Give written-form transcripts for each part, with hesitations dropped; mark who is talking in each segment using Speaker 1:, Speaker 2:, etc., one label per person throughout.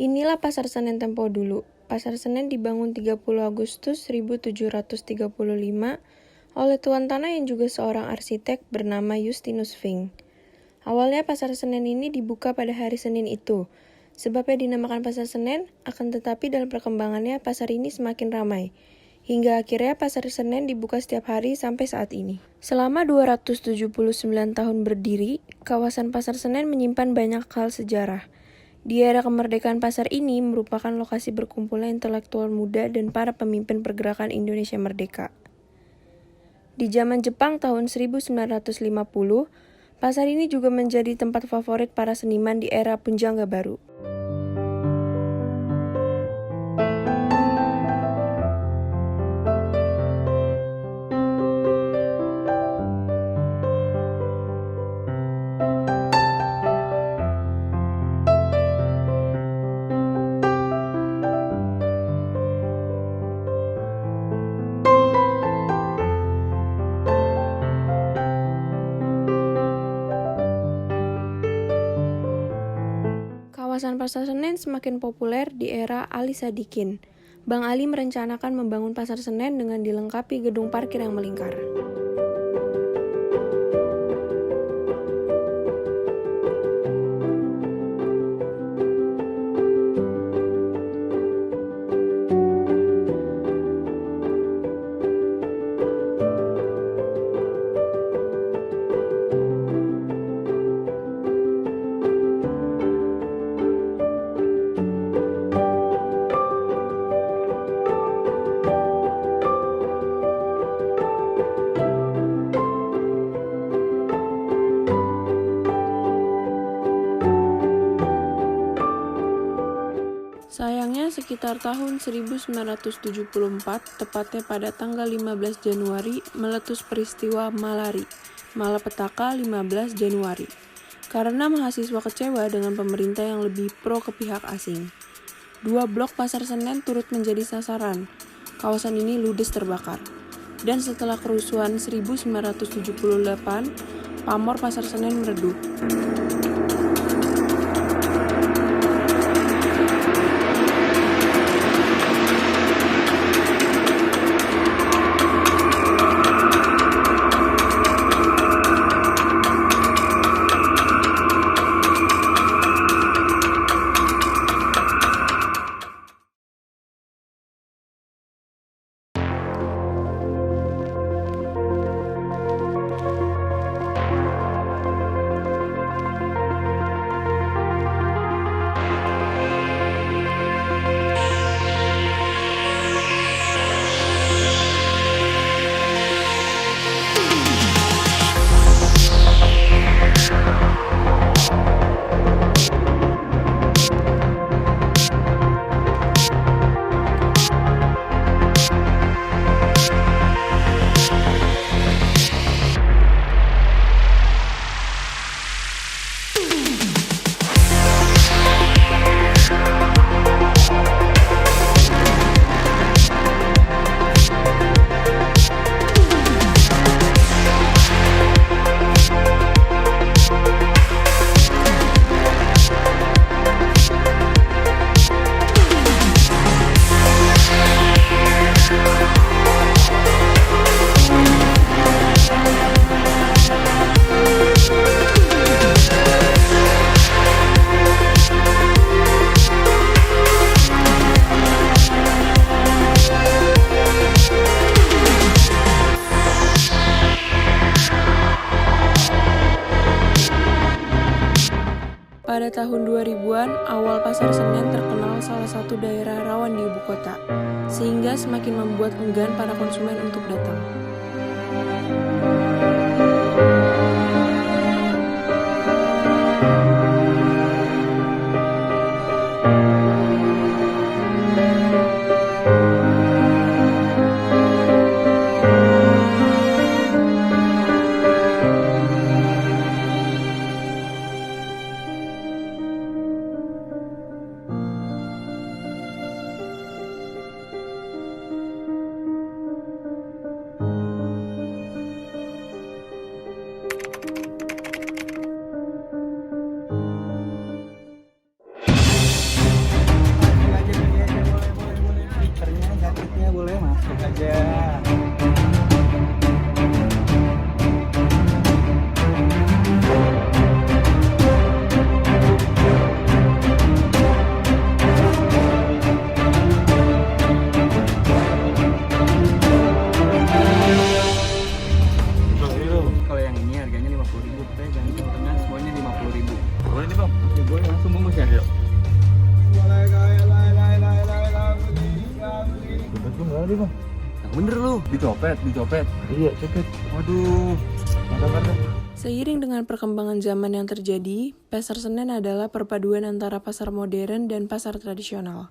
Speaker 1: Inilah Pasar Senen tempo dulu. Pasar Senen dibangun 30 Agustus 1735 oleh tuan tanah yang juga seorang arsitek bernama Justinus Fink. Awalnya Pasar Senen ini dibuka pada hari Senin itu. Sebabnya dinamakan Pasar Senen, akan tetapi dalam perkembangannya pasar ini semakin ramai. Hingga akhirnya Pasar Senen dibuka setiap hari sampai saat ini. Selama 279 tahun berdiri, kawasan Pasar Senen menyimpan banyak hal sejarah. Di era kemerdekaan pasar ini merupakan lokasi berkumpulnya intelektual muda dan para pemimpin pergerakan Indonesia Merdeka. Di zaman Jepang tahun 1950, pasar ini juga menjadi tempat favorit para seniman di era Punjangga Baru. Kawasan Pasar Senen semakin populer di era Ali Sadikin. Bang Ali merencanakan membangun Pasar Senen dengan dilengkapi gedung parkir yang melingkar. Sayangnya sekitar tahun 1974, tepatnya pada tanggal 15 Januari, meletus peristiwa Malapetaka 15 Januari. Karena mahasiswa kecewa dengan pemerintah yang lebih pro ke pihak asing. 2 blok Pasar Senen turut menjadi sasaran. Kawasan ini ludes terbakar. Dan setelah kerusuhan 1978, pamor Pasar Senen meredup. Pada tahun 2000-an, awal Pasar Senen terkenal salah satu daerah rawan di ibu kota, sehingga semakin membuat enggan para konsumen untuk datang.
Speaker 2: Tahu deh bang.
Speaker 3: Yang bener lu.
Speaker 2: Dicopet.
Speaker 3: Iya, copet.
Speaker 2: Waduh. Mantap.
Speaker 1: Seiring dengan perkembangan zaman yang terjadi, Pasar Senen adalah perpaduan antara pasar modern dan pasar tradisional.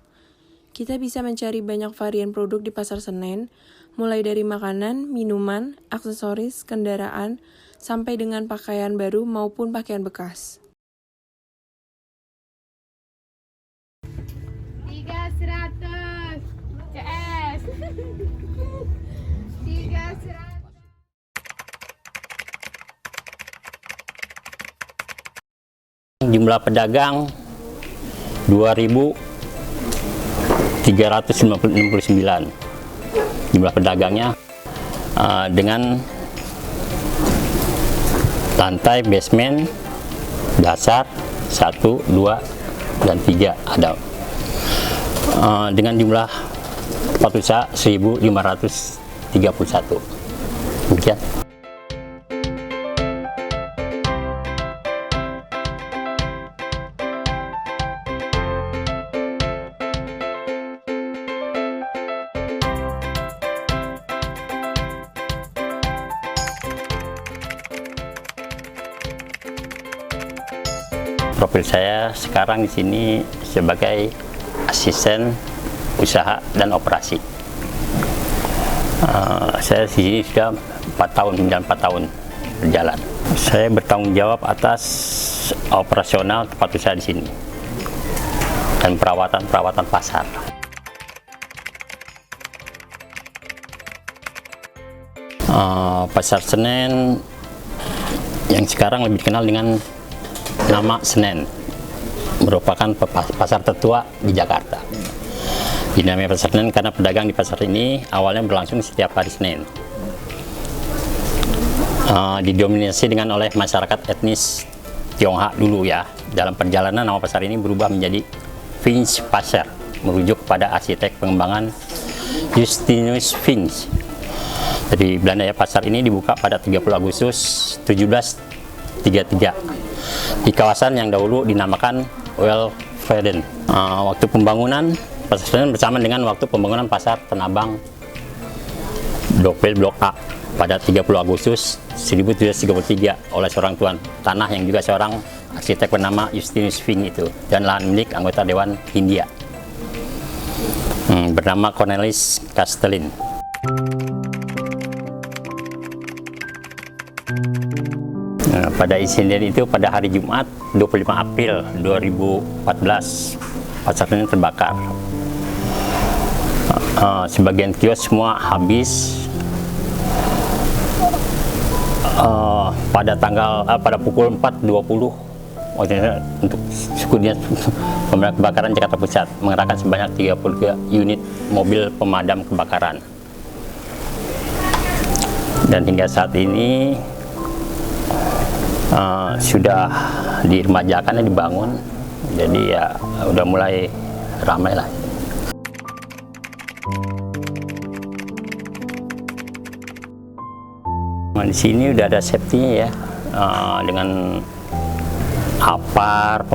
Speaker 1: Kita bisa mencari banyak varian produk di Pasar Senen, mulai dari makanan, minuman, aksesoris, kendaraan, sampai dengan pakaian baru maupun pakaian bekas.
Speaker 4: 300 CS 300.
Speaker 5: Jumlah pedagang 2.369 jumlah pedagangnya, dengan lantai basement, dasar 1, 2, dan 3 ada, dengan jumlah tempat usaha 1.531. Demikian. Profil saya sekarang di sini sebagai asisten usaha dan operasi. Saya di sini sudah 4 tahun berjalan. Saya bertanggung jawab atas operasional tempat usaha di sini dan perawatan pasar. Pasar Senen yang sekarang lebih dikenal dengan nama Senen, merupakan pasar tertua di Jakarta. Dinamanya Pasar Senen karena pedagang di pasar ini awalnya berlangsung setiap hari Senin. Didominasi dengan oleh masyarakat etnis Tionghoa dulu ya. Dalam perjalanan nama pasar ini berubah menjadi Finch Pasar, merujuk kepada arsitek pengembangan Justinus Finch. Dari Belanda ya. Pasar ini dibuka pada 30 Agustus 1733 di kawasan yang dahulu dinamakan Welverden. Waktu pembangunan Pasar Senen bersama dengan waktu pembangunan Pasar Tanah Blok B Blok A pada 30 Agustus 1733 oleh seorang tuan tanah yang juga seorang arsitek bernama Justinus Finch itu, dan lahan milik anggota Dewan Hindia bernama Cornelis Castellin. Pada insiden itu pada hari Jumat 25 April 2014 Pasar Senen terbakar. Sebagian kios semua habis. Pada pukul 4.20 untuk suku dinas pemadam kebakaran Jakarta Pusat mengerahkan sebanyak 33 unit mobil pemadam kebakaran. Dan hingga saat ini sudah diremajakan, dibangun, jadi ya udah mulai ramai lah. Di sini udah ada safety-nya ya, dengan apar,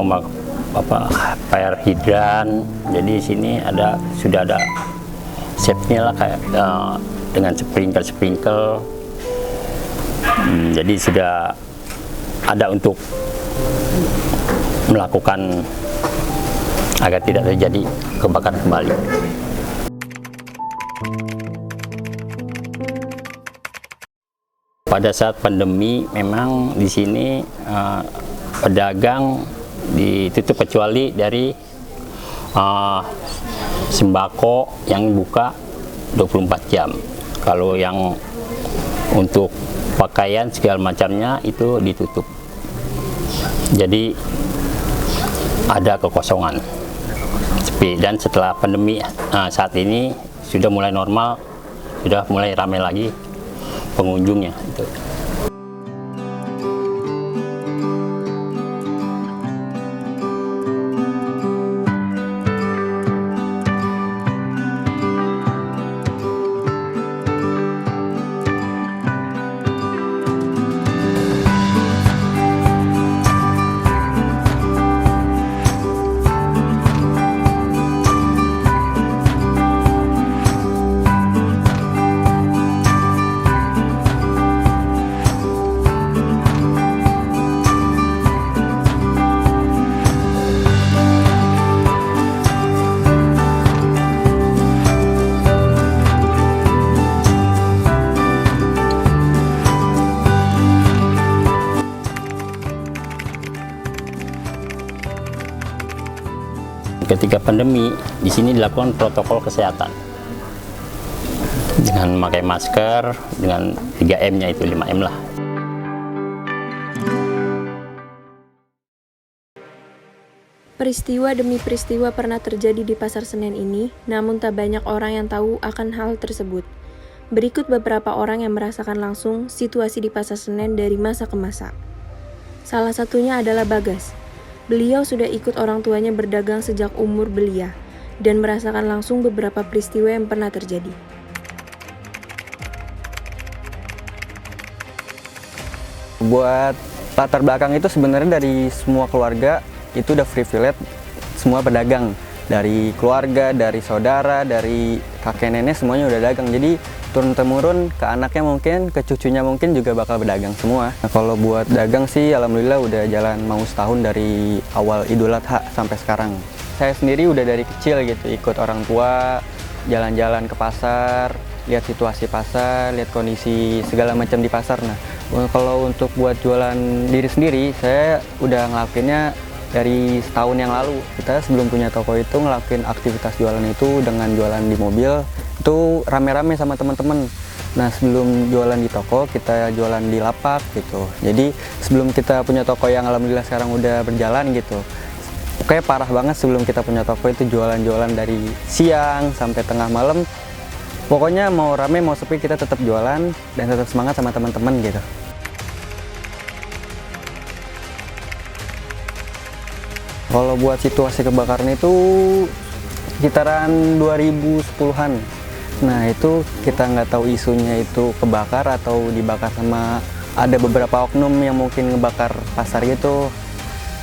Speaker 5: fire hidran. Jadi di sini sudah ada safety-nya lah, kayak dengan sprinkle. Jadi sudah ada untuk melakukan agar tidak terjadi kebakaran kembali. Pada saat pandemi memang di sini pedagang ditutup kecuali dari sembako yang buka 24 jam. Kalau yang untuk pakaian segala macamnya itu ditutup. Jadi ada kekosongan, sepi. Dan setelah pandemi saat ini sudah mulai normal, sudah mulai ramai lagi pengunjungnya. ketika pandemi di sini dilakukan protokol kesehatan dengan memakai masker, dengan 3M-nya itu 5M lah.
Speaker 1: Peristiwa demi peristiwa pernah terjadi di Pasar Senen ini, namun tak banyak orang yang tahu akan hal tersebut. Berikut beberapa orang yang merasakan langsung situasi di Pasar Senen dari masa ke masa. Salah satunya adalah Bagas. Beliau sudah ikut orang tuanya berdagang sejak umur belia, dan merasakan langsung beberapa peristiwa yang pernah terjadi.
Speaker 6: Buat latar belakang itu sebenarnya dari semua keluarga itu udah privilege, semua pedagang. Dari keluarga, dari saudara, dari kakek nenek semuanya udah dagang. Jadi turun-temurun ke anaknya mungkin, ke cucunya mungkin juga bakal berdagang semua. Nah, kalau buat dagang sih alhamdulillah udah jalan mau setahun dari awal Idul Adha sampai sekarang. Saya sendiri udah dari kecil gitu ikut orang tua, jalan-jalan ke pasar, lihat situasi pasar, lihat kondisi segala macam di pasar. Nah, kalau untuk buat jualan diri sendiri, saya udah ngelakuinnya dari setahun yang lalu. Kita sebelum punya toko itu ngelakuin aktivitas jualan itu dengan jualan di mobil, itu rame-rame sama teman-teman. Nah, sebelum jualan di toko, kita jualan di lapak gitu. Jadi sebelum kita punya toko yang alhamdulillah sekarang udah berjalan gitu, pokoknya parah banget sebelum kita punya toko itu jualan-jualan dari siang sampai tengah malam. Pokoknya mau rame mau sepi kita tetap jualan dan tetap semangat sama teman-teman gitu. Kalau buat situasi kebakaran itu sekitaran 2010-an. Nah itu kita nggak tahu isunya itu kebakar atau dibakar sama ada beberapa oknum yang mungkin ngebakar pasar gitu.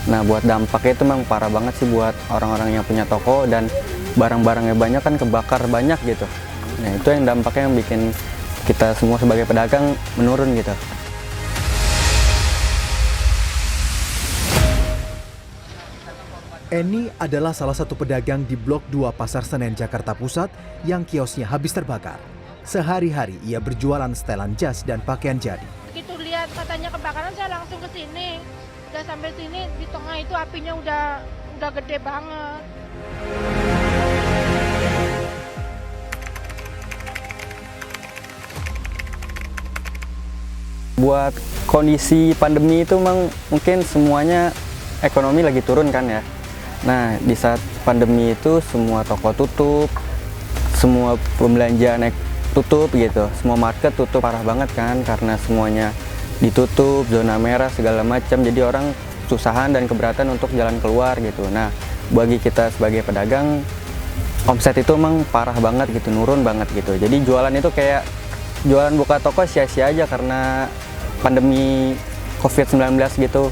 Speaker 6: Nah buat dampaknya itu memang parah banget sih buat orang-orang yang punya toko dan barang-barangnya banyak kan kebakar banyak gitu. Nah itu yang dampaknya yang bikin kita semua sebagai pedagang menurun gitu.
Speaker 7: Eni adalah salah satu pedagang di Blok 2 Pasar Senen, Jakarta Pusat yang kiosnya habis terbakar. Sehari-hari ia berjualan setelan jas dan pakaian jadi.
Speaker 4: Begitu lihat katanya kebakaran, saya langsung ke sini. Udah sampai sini, di tengah itu apinya udah gede banget.
Speaker 6: Buat kondisi pandemi itu memang mungkin semuanya ekonomi lagi turun kan ya. Nah di saat pandemi itu semua toko tutup, semua pembelanjaan tutup gitu, semua market tutup parah banget kan karena semuanya ditutup, zona merah segala macam. Jadi orang susahan dan keberatan untuk jalan keluar gitu. Nah bagi kita sebagai pedagang, omset itu emang parah banget gitu, nurun banget gitu. Jadi jualan itu kayak jualan buka toko sia-sia aja karena pandemi COVID-19 gitu.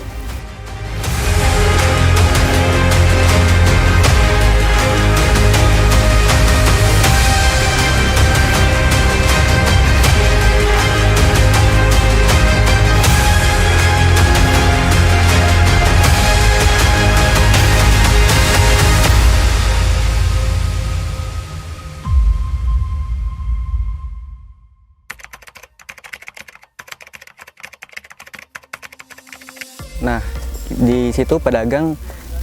Speaker 6: Nah, di situ pedagang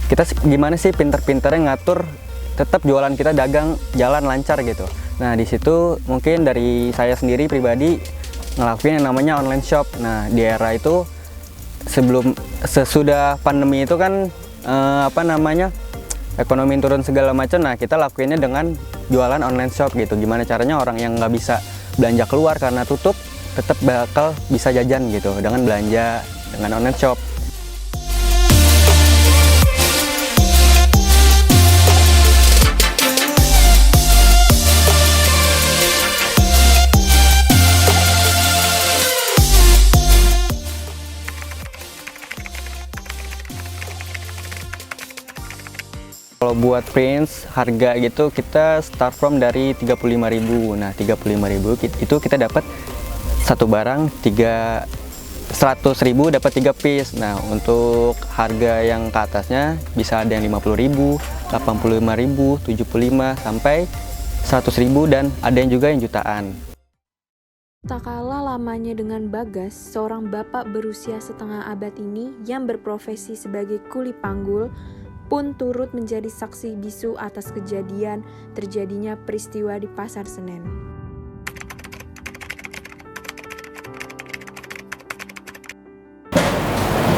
Speaker 6: kita gimana sih pinter-pinternya ngatur tetap jualan kita dagang jalan lancar gitu. Nah, di situ mungkin dari saya sendiri pribadi ngelakuin yang namanya online shop. Nah, di era itu sesudah pandemi itu kan ekonomi turun segala macam. Nah, kita lakuinnya dengan jualan online shop gitu. Gimana caranya orang yang nggak bisa belanja keluar karena tutup tetap bakal bisa jajan gitu dengan belanja dengan online shop. Kalau buat prints harga gitu kita start from dari 35.000. Nah, 35.000 itu kita dapat satu barang 100.000 dapat 3 piece. Nah, untuk harga yang ke atasnya bisa ada yang 50.000, 85.000, 75 sampai 100.000 dan ada yang juga yang jutaan.
Speaker 1: Tak kalah lamanya dengan Bagas, seorang bapak berusia setengah abad ini yang berprofesi sebagai kuli panggul, pun turut menjadi saksi bisu atas kejadian terjadinya peristiwa di Pasar Senen.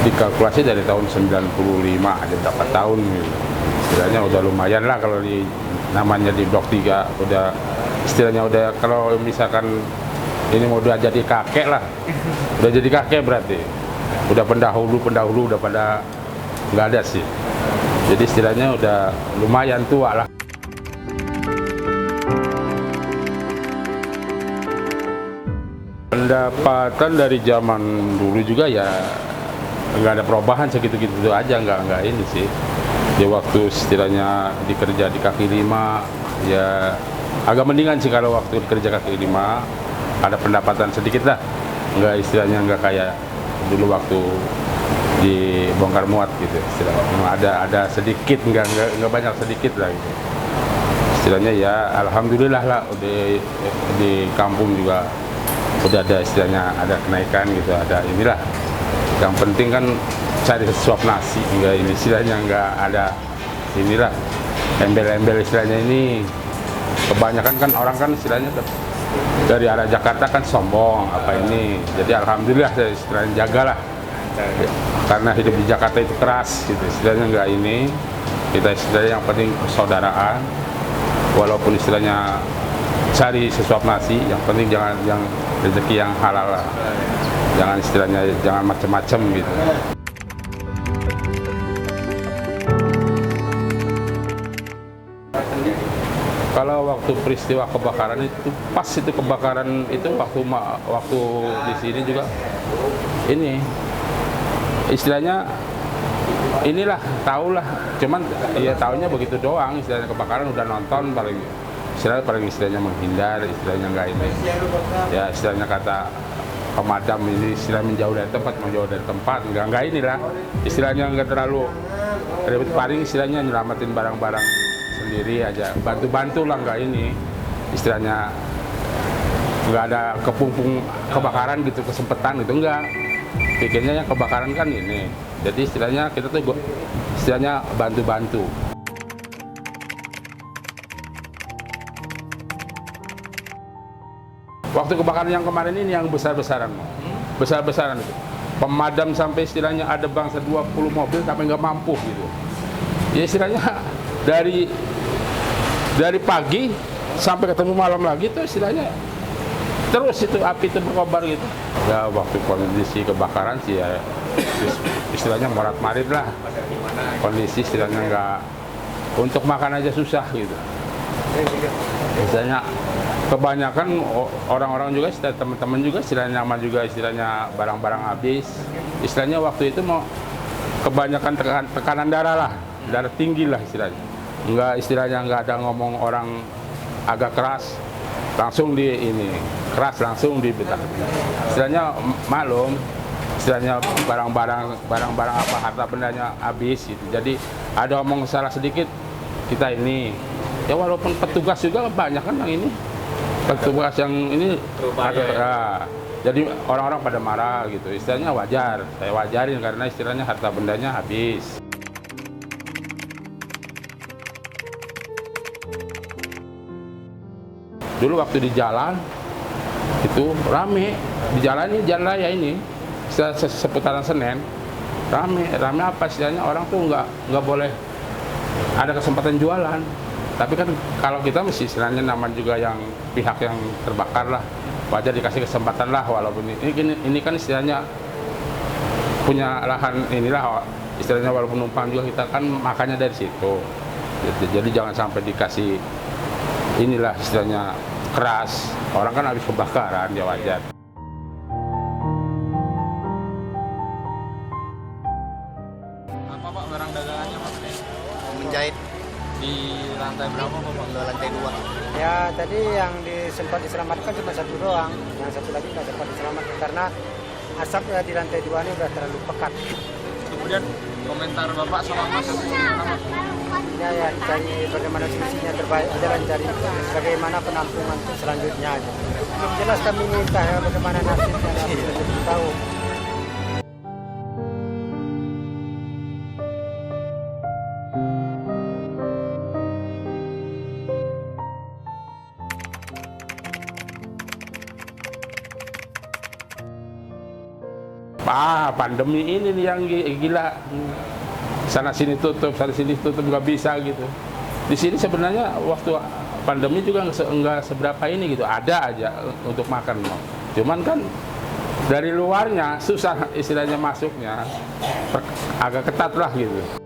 Speaker 2: Dikalkulasi dari tahun 95, ada berapa tahun gitu. Istilahnya udah lumayan lah kalau namanya di Blok 3 udah istilahnya udah, kalau misalkan ini mau udah jadi kakek lah, udah jadi kakek berarti udah pendahulu udah pada nggak ada sih, jadi istilahnya udah lumayan tua lah. Pendapatan dari zaman dulu juga ya nggak ada perubahan, segitu-gitu aja, nggak ini sih. Ya waktu istilahnya dikerja di kaki lima ya agak mendingan sih, kalau waktu kerja kaki lima ada pendapatan sedikit lah, nggak istilahnya nggak kayak dulu waktu di bongkar muat gitu istilahnya. Ada sedikit, nggak banyak, sedikit lah gitu. Istilahnya ya alhamdulillah lah, udah di kampung juga udah ada istilahnya ada kenaikan gitu, ada inilah. Yang penting kan cari sesuap nasi, nggak ini istilahnya nggak ada inilah embel-embel istilahnya ini. Kebanyakan kan orang kan istilahnya dari arah Jakarta kan sombong apa ini, jadi alhamdulillah saya istilahnya jagalah, karena hidup di Jakarta itu keras gitu istilahnya, nggak ini kita istilahnya yang penting persaudaraan, walaupun istilahnya cari sesuap nasi, yang penting jangan yang rezeki yang halal lah, jangan istilahnya jangan macam-macam gitu. Kalau waktu peristiwa kebakaran itu pas itu kebakaran itu waktu di sini juga ini istilahnya inilah tahulah, cuman ya tahunya begitu doang, istilahnya kebakaran udah nonton paling istilahnya menghindar, istilahnya nggak ini ya, istilahnya kata pemadam ini istilah menjauh dari tempat nggak inilah, istilahnya nggak terlalu ribet, paling istilahnya nyelamatin barang-barang sendiri aja, bantu-bantu lah, nggak ini istilahnya nggak ada kepumpung kebakaran gitu, kesempatan gitu, enggak. Pikirnya yang kebakaran kan ini, jadi istilahnya kita tuh istilahnya bantu-bantu. Waktu kebakaran yang kemarin ini yang besar-besaran itu, pemadam sampai istilahnya ada bangsa 20 mobil tapi nggak mampu gitu. Ya istilahnya dari pagi sampai ketemu malam lagi tuh istilahnya terus itu api itu berkobar gitu. Ya waktu kondisi kebakaran sih ya istilahnya morat-marit lah, kondisi istilahnya nggak, untuk makan aja susah gitu. Istilahnya kebanyakan orang-orang juga, teman-teman juga istilahnya nyaman juga, istilahnya barang-barang habis. Istilahnya waktu itu mau kebanyakan tekanan darah lah, darah tinggi lah istilahnya. Istilahnya nggak ada ngomong orang agak keras langsung keras langsung dibetak. Istilahnya malum, istilahnya barang-barang apa harta bendanya habis gitu. Jadi ada omong salah sedikit kita ini. Ya walaupun petugas juga banyak kan yang ini. Petugas yang ini ada, jadi orang-orang pada marah gitu. Istilahnya wajar, saya wajarin karena istilahnya harta bendanya habis. Dulu waktu di jalan itu rame, di jalan ini jalan raya ini seputaran Senen rame apa istilahnya, orang tuh nggak boleh ada kesempatan jualan. Tapi kan kalau kita mesti istilahnya namanya juga yang pihak yang terbakar lah, wajar dikasih kesempatan lah, walaupun ini kan istilahnya punya lahan inilah istilahnya, walaupun numpang juga kita kan makannya dari situ. Jadi jangan sampai dikasih inilah istilahnya keras, orang kan habis kebakaran ya wajar.
Speaker 8: Apa Pak barang dagangannya Pak?
Speaker 9: Menjahit.
Speaker 8: Di lantai berapa Pak?
Speaker 9: Di lantai 2.
Speaker 10: Ya tadi yang sempat diselamatkan cuma satu doang, yang satu lagi nggak sempat diselamatkan karena asap di lantai 2 ini udah terlalu pekat.
Speaker 8: Kemudian komentar Bapak sama Mas gimana Pak?
Speaker 10: Ya cari bagaimana solusinya terbaik, jalan cari bagaimana penampungan selanjutnya. Belum jelas kami minta ya, bagaimana nasibnya, belum tahu.
Speaker 2: Pandemi ini nih yang gila. Sana sini tutup nggak bisa gitu. Di sini sebenarnya waktu pandemi juga nggak seberapa ini gitu. Ada aja untuk makan. Cuman kan dari luarnya susah istilahnya masuknya. Agak ketat lah gitu.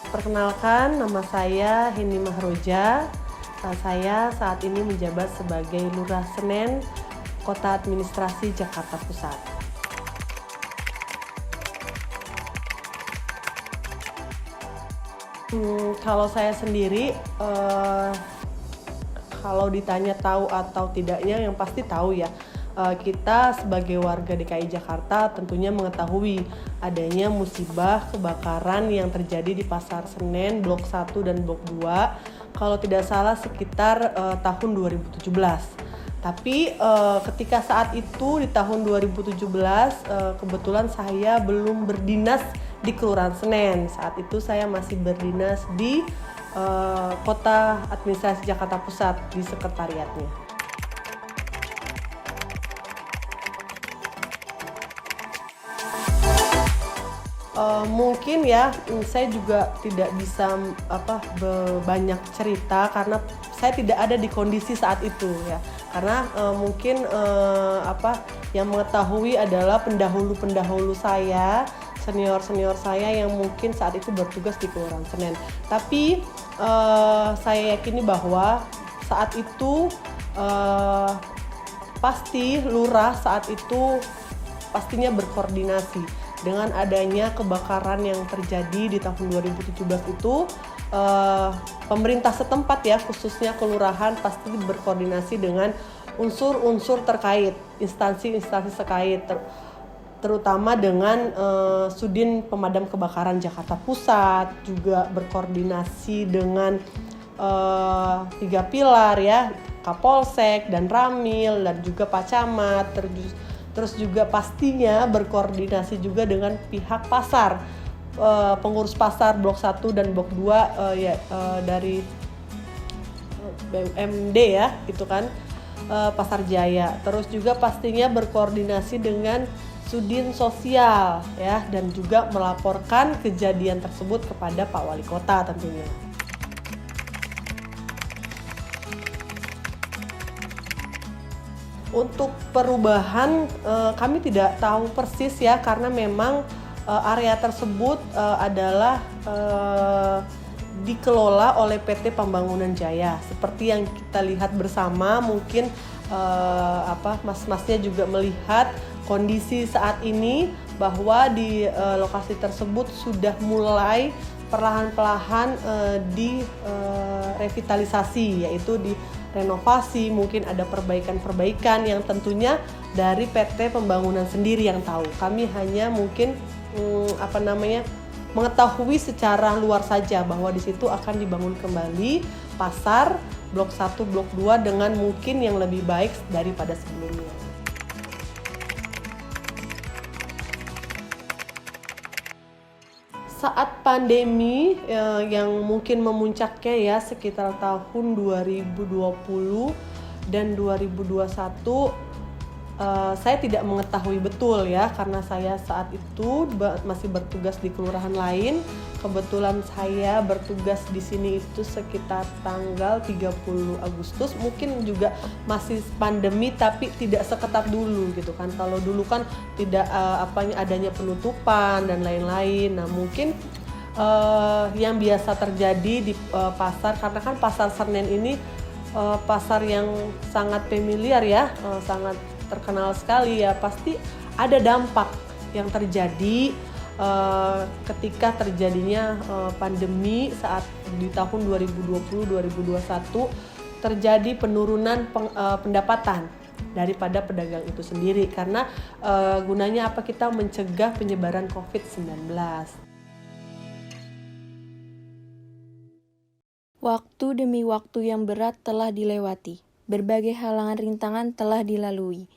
Speaker 11: Perkenalkan, nama saya Heni Mahroja. Saya saat ini menjabat sebagai Lurah Senen, Kota Administrasi Jakarta Pusat. Kalau saya sendiri, kalau ditanya tahu atau tidaknya, yang pasti tahu ya. Kita sebagai warga DKI Jakarta tentunya mengetahui adanya musibah kebakaran yang terjadi di Pasar Senen Blok 1 dan Blok 2 kalau tidak salah sekitar tahun 2017. Tapi ketika saat itu di tahun 2017 kebetulan saya belum berdinas di Kelurahan Senen. Saat itu saya masih berdinas di Kota Administrasi Jakarta Pusat di sekretariatnya. Mungkin ya, saya juga tidak bisa banyak cerita karena saya tidak ada di kondisi saat itu ya. Karena mungkin yang mengetahui adalah pendahulu saya, senior saya yang mungkin saat itu bertugas di Kelurahan Senen. Tapi saya yakini bahwa saat itu pasti lurah saat itu pastinya berkoordinasi. Dengan adanya kebakaran yang terjadi di tahun 2017 itu, pemerintah setempat ya, khususnya kelurahan pasti berkoordinasi dengan unsur-unsur terkait, instansi-instansi terkait, terutama dengan Sudin Pemadam Kebakaran Jakarta Pusat, juga berkoordinasi dengan 3 pilar ya, Kapolsek dan Ramil dan juga Pak Camat, terus juga pastinya berkoordinasi juga dengan pihak pasar, pengurus pasar Blok 1 dan Blok 2 dari BUMD ya, itu kan Pasar Jaya. Terus juga pastinya berkoordinasi dengan Sudin Sosial ya, dan juga melaporkan kejadian tersebut kepada Pak Wali Kota tentunya. Untuk perubahan kami tidak tahu persis ya, karena memang area tersebut adalah dikelola oleh PT Pembangunan Jaya. Seperti yang kita lihat bersama, mungkin mas-masnya juga melihat kondisi saat ini bahwa di lokasi tersebut sudah mulai perlahan-lahan direvitalisasi, yaitu di renovasi, mungkin ada perbaikan-perbaikan yang tentunya dari PT Pembangunan sendiri yang tahu. Kami hanya mungkin mengetahui secara luar saja bahwa di situ akan dibangun kembali pasar Blok 1, Blok 2 dengan mungkin yang lebih baik daripada sebelumnya. Saat pandemi yang mungkin memuncaknya ya sekitar tahun 2020 dan 2021, saya tidak mengetahui betul ya, karena saya saat itu masih bertugas di kelurahan lain. Kebetulan saya bertugas di sini itu sekitar tanggal 30 Agustus, mungkin juga masih pandemi tapi tidak seketat dulu gitu kan. Kalau dulu kan tidak adanya penutupan dan lain-lain. Nah, mungkin yang biasa terjadi di pasar, karena kan Pasar Senen ini pasar yang sangat familiar ya, sangat terkenal sekali ya, pasti ada dampak yang terjadi ketika terjadinya pandemi saat di tahun 2020-2021 terjadi penurunan pendapatan daripada pedagang itu sendiri, karena gunanya apa, kita mencegah penyebaran COVID-19.
Speaker 1: Waktu demi waktu yang berat telah dilewati, berbagai halangan rintangan telah dilalui.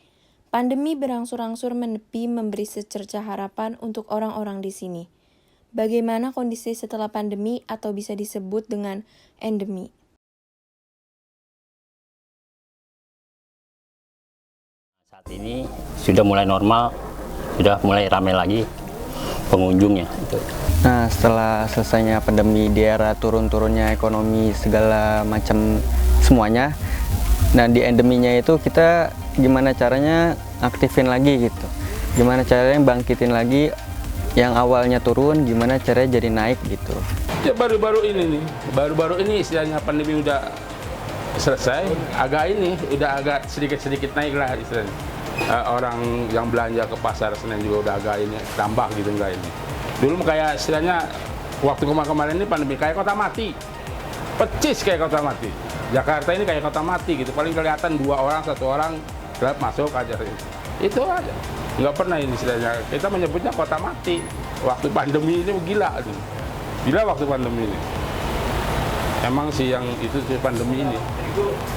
Speaker 1: Pandemi berangsur-angsur menepi, memberi secercah harapan untuk orang-orang di sini. Bagaimana kondisi setelah pandemi atau bisa disebut dengan endemi?
Speaker 5: Saat ini sudah mulai normal, sudah mulai ramai lagi pengunjungnya.
Speaker 6: Nah, setelah selesainya pandemi di era turun-turunnya ekonomi segala macam semuanya, nah di endeminya itu kita gimana caranya aktifin lagi gitu. Gimana caranya bangkitin lagi yang awalnya turun, gimana caranya jadi naik gitu.
Speaker 2: Ya baru-baru ini istilahnya pandemi udah selesai, udah agak sedikit-sedikit naik lah istilahnya. Orang yang belanja ke pasar Senen juga udah agak ini tambah gitu enggak ini. Dulu kayak istilahnya waktu kemarin ini pandemi kayak kota mati, pecis kayak kota mati. Jakarta ini kayak kota mati gitu, paling kelihatan 1 orang gelap masuk aja itu aja. Nggak pernah ini istilahnya, kita menyebutnya kota mati. Waktu pandemi ini gila waktu pandemi ini. Emang sih yang itu sih pandemi ini.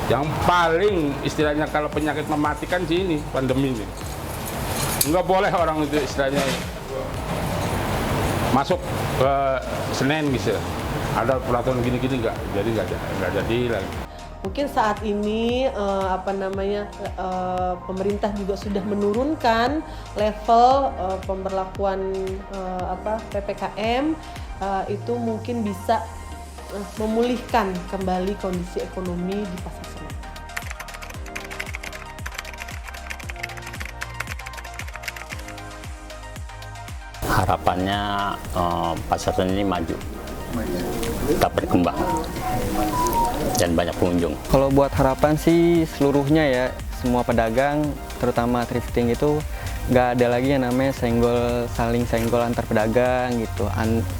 Speaker 2: Yang paling istilahnya kalau penyakit mematikan sih ini pandemi ini. Nggak boleh orang itu istilahnya masuk ke Senen gitu. Ada peraturan gini-gini nggak jadi lagi.
Speaker 11: Mungkin saat ini pemerintah juga sudah menurunkan level pemberlakuan PPKM, itu mungkin bisa memulihkan kembali kondisi ekonomi di Pasar Senen.
Speaker 5: Harapannya Pasar Senen ini maju, tetap berkembang dan banyak pengunjung.
Speaker 6: Kalau buat harapan sih seluruhnya ya, semua pedagang terutama thrifting itu nggak ada lagi yang namanya saling senggol antar pedagang gitu,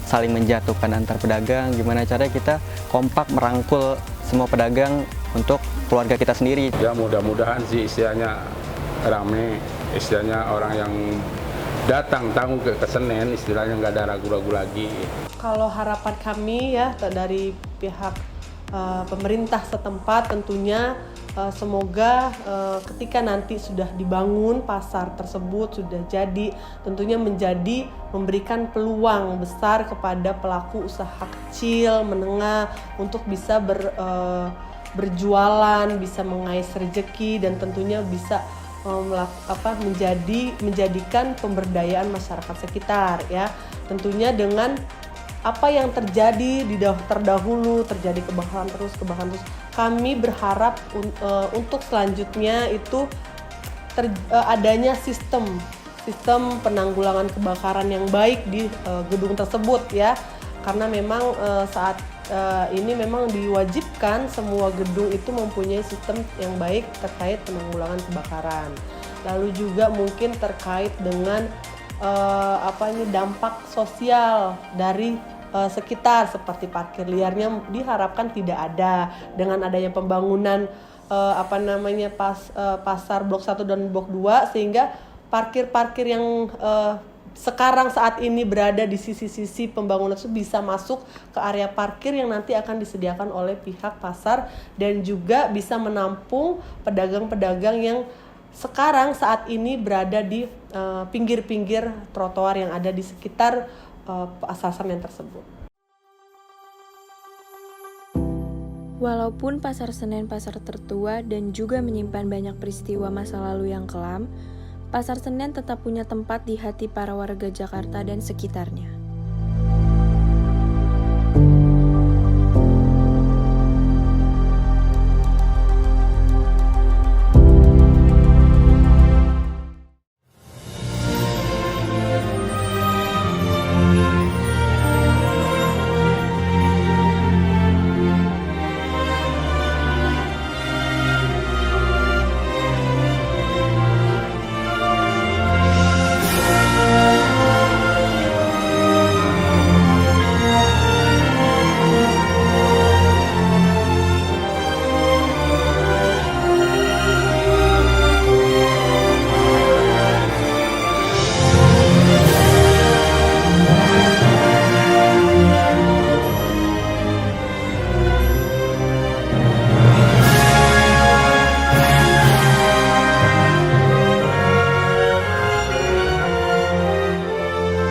Speaker 6: saling menjatuhkan antar pedagang. Gimana caranya kita kompak merangkul semua pedagang untuk keluarga kita sendiri.
Speaker 2: Ya mudah-mudahan sih istilahnya rame, istilahnya orang yang datang tamu ke Senen istilahnya nggak ada ragu-ragu lagi.
Speaker 11: Kalau harapan kami ya dari pihak pemerintah setempat tentunya semoga ketika nanti sudah dibangun pasar tersebut, sudah jadi, tentunya memberikan peluang besar kepada pelaku usaha kecil, menengah untuk bisa berjualan, bisa mengais rezeki, dan tentunya bisa menjadikan pemberdayaan masyarakat sekitar ya. Tentunya dengan apa yang terjadi terdahulu, terjadi kebakaran terus. Kami berharap untuk selanjutnya itu adanya sistem penanggulangan kebakaran yang baik di gedung tersebut ya. Karena memang saat ini memang diwajibkan semua gedung itu mempunyai sistem yang baik terkait penanggulangan kebakaran. Lalu juga mungkin terkait dengan dampak sosial dari sekitar, seperti parkir liarnya diharapkan tidak ada dengan adanya pembangunan pasar Blok 1 dan Blok 2, sehingga parkir-parkir yang sekarang saat ini berada di sisi-sisi pembangunan itu bisa masuk ke area parkir yang nanti akan disediakan oleh pihak pasar, dan juga bisa menampung pedagang-pedagang yang sekarang saat ini berada di pinggir-pinggir trotoar yang ada di sekitar Pasar Senen tersebut.
Speaker 1: Walaupun Pasar Senen pasar tertua dan juga menyimpan banyak peristiwa masa lalu yang kelam, Pasar Senen tetap punya tempat di hati para warga Jakarta dan sekitarnya.